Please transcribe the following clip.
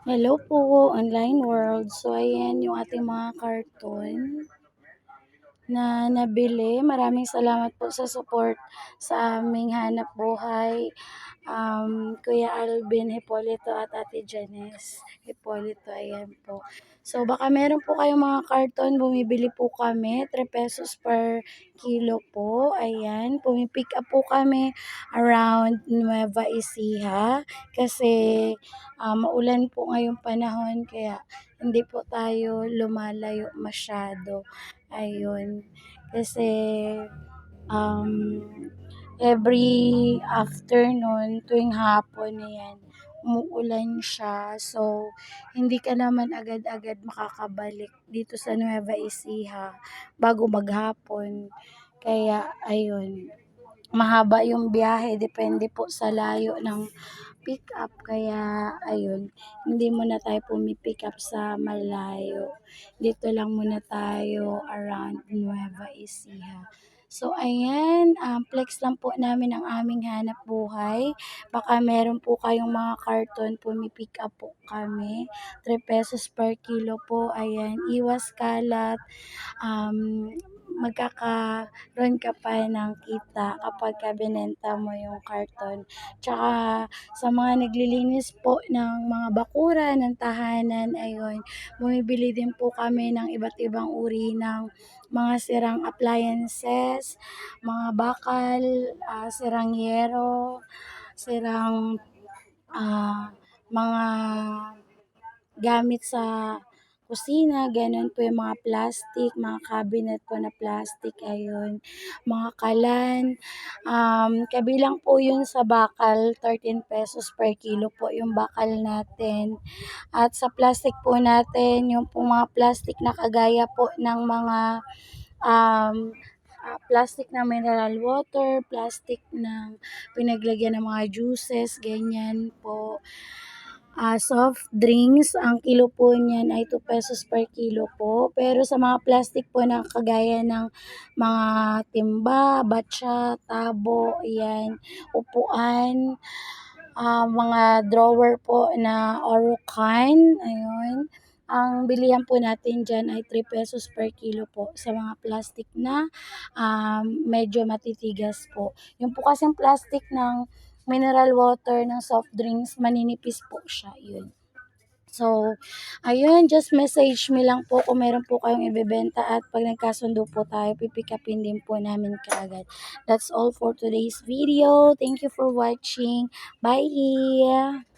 Hello po, online world. So, ayan yung ating mga karton na nabili. Maraming salamat po sa support sa aming hanap buhay. Kuya Alvin Hipolito at Ate Janice Hipolito, ayan po. So, baka meron po kayong mga karton, bumibili po kami, 3 pesos per kilo po, ayan. Pumipick up po kami around Nueva Ecija kasi maulan po ngayong panahon kaya hindi po tayo lumalayo masyado. Ayun. Kasi um, every afternoon, tuwing hapon na yan, umuulan siya. So, hindi ka naman agad-agad makakabalik dito sa Nueva Ecija bago maghapon. Kaya, ayun, mahaba yung biyahe, depende po sa layo ng pick up. Kaya, ayun, hindi muna tayo pumipick up sa malayo. Dito lang muna tayo around Nueva Ecija. So, ayan, flex lang po namin ang aming hanap buhay. Baka meron po kayong mga karton, pumipick up po kami. 3 pesos per kilo po, ayan, iwas kalat, um, magkakaroon ka pa ng kita kapag binenta mo yung karton. Tsaka sa mga naglilinis po ng mga bakuran, ng tahanan, ayun, bumibili din po kami ng iba't ibang uri ng mga sirang appliances, mga bakal, sirang yero, sirang mga gamit sa kusina, ganun po yung mga plastic, mga cabinet po na plastic, ayun, mga kalan, kabilang po yun sa bakal, 13 pesos per kilo po yung bakal natin. At sa plastic po natin, yung po mga plastic na kagaya po ng mga um, plastic na mineral water, plastic ng pinaglagyan ng mga juices, ganyan po. Soft drinks, ang kilo po niyan ay 2 pesos per kilo po. Pero sa mga plastic po na kagaya ng mga timba, batsa, tabo, yan, upuan, mga drawer po na Orocan, ayun. Ang bilihan po natin dyan ay 3 pesos per kilo po sa mga plastic na medyo matitigas po. Yung po kasing plastic ng mineral water, ng soft drinks, maninipis po siya, yun. So, ayun, just message me lang po kung meron po kayong ibebenta at pag nagkasundo po tayo, pipikapin din po namin kaagad. That's all for today's video. Thank you for watching. Bye!